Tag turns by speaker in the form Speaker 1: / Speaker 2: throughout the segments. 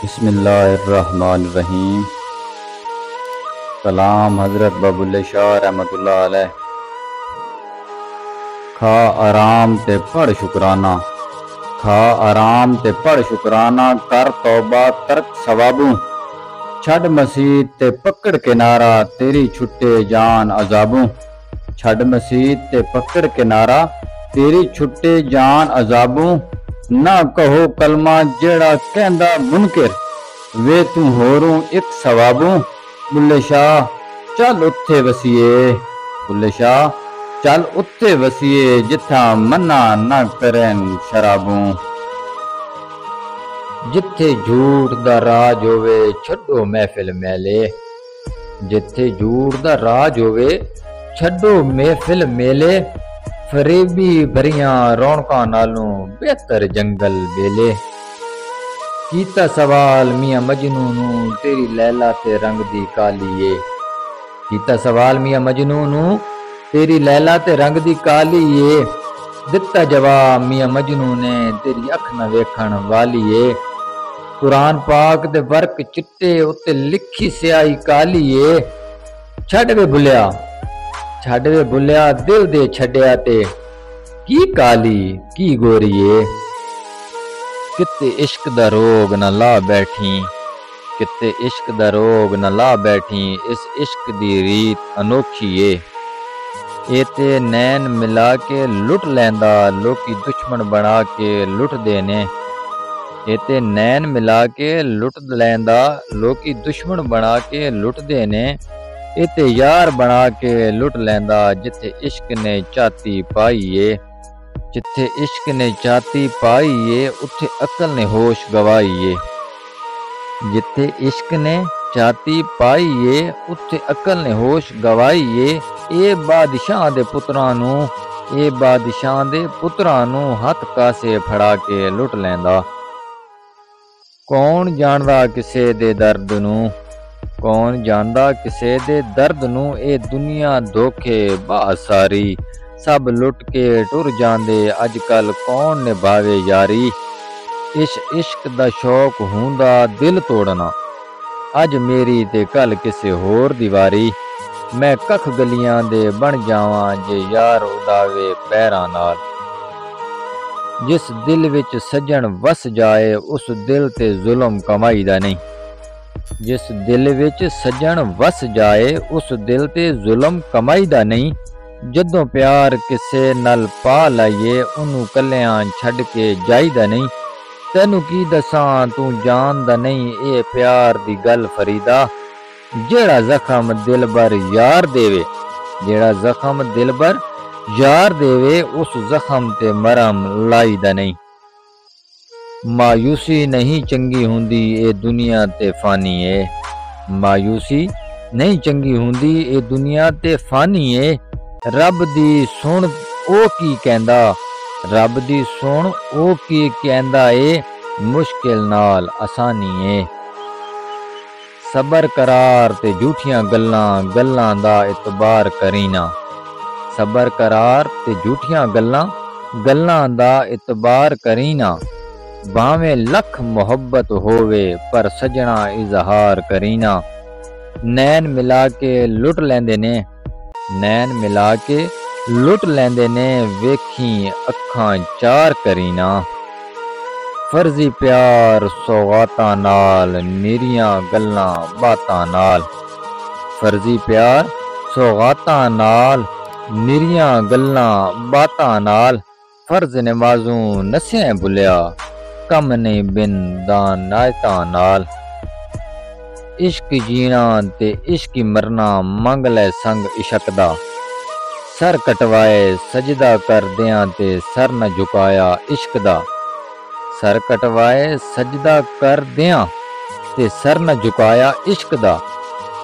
Speaker 1: बिस्मिल्लाहिर्रहमानिर्रहीम। कलाम हज़रत बबुल्ले शाह रहमतुल्लाह अलैह। खा आराम ते पढ़ शुकराना, खा आराम ते पढ़ शुकराना, कर तौबा तर्क सवाबू, छड़ मसीत ते पकड़ किनारा, तेरी छुट्टे जान अजाबू। छड़ मसीत ते पकड़ किनारा, तेरी छुट्टे जान अजाबू। ना कहो कलमा जेड़ा कहंदा मुनकिर, वे तू होरूं एक सवाबू। बुल्ले शाह चल उत्थे वसीए, बुल्ले शाह चल उत्थे वसीए, जिथा मन्ना ना करन शराबू। जिथे झूठ दा राज होवे छड्डो महफिल मेले, जिथे झूठ दा राज होवे छड्डो महफिल मेले। फरेबी भरियां रौनकां नालों बेहतर जंगल बेले। कीता सवाल मियां मजनू नू, तेरी लैला ते रंग दी कालीए। कीता सवाल मियां मजनू नू, तेरी लैला ते रंग दी कालीए। दिता जवाब मियां मजनू ने, तेरी अख न वेखण वालीए। कुरान पाक दे वर्क चिट्टे उत्ते लिखी स्याही कालीए। छड़ वे भुलिया, छड़ वे भुलिया, दिल दे छड्डिया ते की काली की गोरीए। किते इश्क दा रोग न ला बैठी, किते इश्क दा रोग न ला बैठी, इस इश्क दी रीत अनोखी ए। ए ते नैन मिला के लुट लैंदा, लोकी दुश्मन बना के लुट देने। ए ते नैन मिला के लुट लैंदा, लोकी दुश्मन बना के लुट देने। ए ते यार बना के लुट लैंदा, जिथे इश्क ने चाती पाई ए। जिथे इश्क ने चाती पाई ए, उथे अकल ने होश गवाई ए। जिथे इश्क ने चाती पाई ए, उथे अकल ने होश गवाई ए। ए बादशाह दे पुत्रां नू, ए बादशाह दे पुत्रां नू हथ कासे फड़ा के लुट लैंदा। कौन जानदा किसे दे दर्द नू, कौन जानदा किसे दे दर्द नू। ए दुनिया धोखे बाह सारी, सब लुट के टुर जांदे, अजकल कौन निभावे यारी। इस इश्क दा शौक हुंदा दिल तोड़ना, अज मेरी ते कल किसे होर दीवारी। मैं कख गलियां दे बन जावां, जे यार उड़ावे पैरां नाल। जिस दिल विच सजन वस जाए, उस दिल ते जुल्म कमाई दा नहीं। जिस दिल विच सजन वस जाए, उस दिल ते जुल्म कमाई दा नहीं। जदों प्यार किसे नल पा लाइए, उन्नू कल्लियां छड़ के जाईदा नहीं। तैनू की दसां तू जानदा नहीं, ए प्यार दी गल फरीदा। जेड़ा जख्म दिलबर यार देवे, जेड़ा जख्म दिलबर यार देवे, उस जख्म ते मरहम लाईदा नहीं। मायूसी नहीं चंगी हुंदी, ए दुनिया ते फानी ए। मायूसी नहीं चंगी हुंदी, ए दुनिया ते फानी ए। रब दी सुन ओ की कहंदा, रब दी सुन ओ की कहंदा ए, मुश्किल नाल आसानी ए। सबर करार ते झूठियां गल्लां, गल्लां दा इतबार करीना। सबर करार ते झूठियां गल्लां, गल्लां दा इतबार करीना। भावें लख मोहब्बत होवे, पर सजना इजहार करीना। नैन मिला के लुट लैंदे ने, नैन मिला के लुट लैंदे ने, वेखी अखां चार करीना। फर्जी प्यार सौगातां नाल, निरियां गल्लां बातां नाल। फर्जी प्यार सौगातां नाल, निरियां गल्लां बातां नाल। फर्ज नमाजूं नस्यां भुलिया, कम नहीं बिन दान नायतां नाल। इश्क जीना ते इश्क मरना, मंग लै संग इशक दा। सर कटवाए सजदा करदियां, ते सर न झुकाया इश्क दा। सर कटवाए सजदा करदियां, ते सर न झुकाया इश्क दा।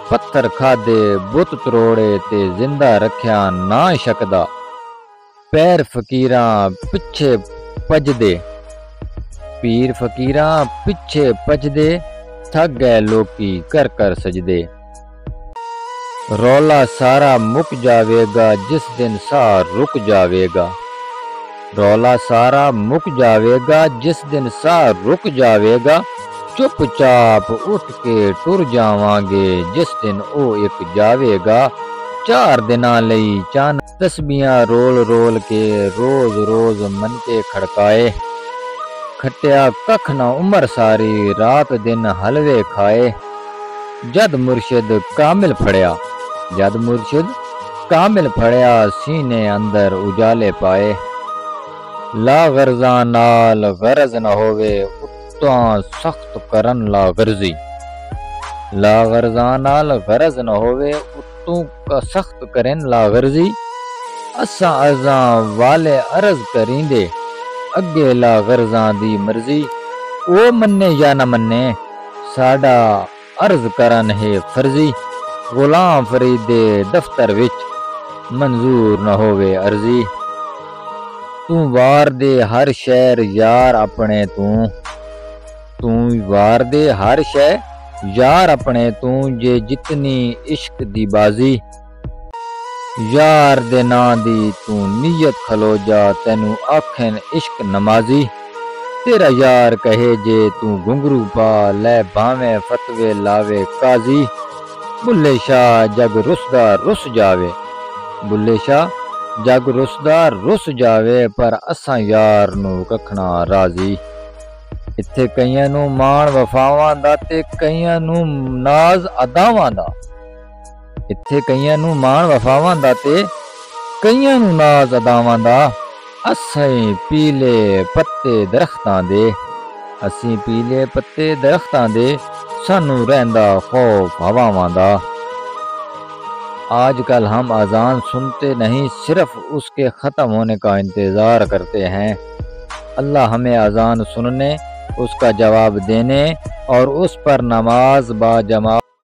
Speaker 1: पत्थर खादे बुत तरोड़े, ते जिंदा रखिया ना इशक दा। पैर फकीरां पिछे भजदे, पीर फकीरां पिछे भजदे, थक गए लोकी कर कर सजदे। रौला सारा मुक जावेगा, जिस दिन साह रुक जावेगा। रौला सारा मुक जावेगा, जिस दिन साह रुक जावेगा। चुपचाप उठ के टुर जावांगे जिस दिन ਉਹ ਇੱਕ ਜਾਵੇਗਾ 4 ਦਿਨਾਂ ਲਈ ਚੰਨ ਤਸਬੀਹਾਂ ਰੋਲ ਰੋਲ ਕੇ ਰੋਜ਼ ਰੋਜ਼ ਮਨ ਕੇ ਖੜਕਾਏ ਖੱਟਿਆ ਕੱਖ ਨਾ ਉਮਰ ਸਾਰੀ ਰਾਤ ਦਿਨ ਹਲਵੇ ਖਾਏ ਜਦ ਮੁਰਸ਼ਿਦ ਕਾਮਿਲ ਫੜਿਆ ਸੀਨੇ ਅੰਦਰ ਉਜਾਲੇ ਪਾਏ ਲਾ ਗਰਜ਼ਾਂ ਨਾਲ ਗਰਜ਼ ਨਾ ਹੋਵੇ ਉੱਤੋਂ ਸਖਤ ਕਰਨ ਲਾ ਗਰਜ਼ੀ ਲਾ ਗਰਜ਼ਾਂ ਨਾਲ ਗਰਜ਼ ਨਾ ਹੋਵੇ ਉੱਤੋਂ ਸਖਤ ਕਰਨ ਲਾ ਗਰਜ਼ੀ ਅਸਾਂ ਅਜ਼ਾਂ ਵਾਲੇ ਅਰਜ਼ ਕਰੀਂਦੇ ਅੱਗੇ ਲਾ ਗਰਜ਼ਾਂ ਦੀ ਮਰਜ਼ੀ ਉਹ ਮੰਨੇ ਜਾਂ ਨਾ ਮੰਨੇ ਸਾਡਾ ਅਰਜ਼ ਕਰਨ ਹੈ ਫਰਜ਼ੀ ਗੁਲਾਮ ਫਰੀਦ ਦੇ ਦਫ਼ਤਰ ਵਿੱਚ ਮਨਜ਼ੂਰ ਨਾ ਹੋਵੇ ਅਰਜ਼ੀ ਤੂੰ ਵਾਰ ਦੇ ਹਰ ਸ਼ਹਿਰ ਯਾਰ ਆਪਣੇ ਤੂੰ ਵਾਰ ਦੇ ਹਰ ਸ਼ਹਿਰ यार अपने तू जे जितनी इश्क दी बाजी यार दे ना दी तू नीयत खलो जा तेनू आखें इश्क नमाजी तेरा यार कहे जे तू घुंघरू पा ले भावे फतवे लावे काजी बुल्ले शाह जग रुसदा रुस जावे बुल्ले शाह जग रुसदा रुस जावे पर असां यार नू कखना राजी ਇੱਥੇ ਕਈਆਂ ਨੂੰ ਮਾਣ ਵਫਾਵਾਂ ਦਾ ਤੇ ਕਈਆਂ ਨੂੰ ਨਾਜ਼ ਅਦਾਵਾਂ ਦਾ ਇੱਥੇ ਕਈਆਂ ਨੂੰ ਮਾਣ ਵਫਾਵਾਂ ਦਾ ਤੇ ਕਈਆਂ ਨੂੰ ਨਾਜ਼ ਅਦਾਵਾਂ ਦਾ ਅਸੀਂ ਪੀਲੇ ਪੱਤੇ ਦਰਖਤਾਂ ਦੇ ਸਾਨੂੰ ਰਹਿੰਦਾ ਖੌਫ ਹਵਾਵਾਂ ਦਾ आजकल हम अजान सुनते नहीं सिर्फ उसके ख़त्म होने का इंतज़ार करते हैं अल्लाह हमें अजान सुनने उसका जवाब देने और उस पर नमाज बा जमात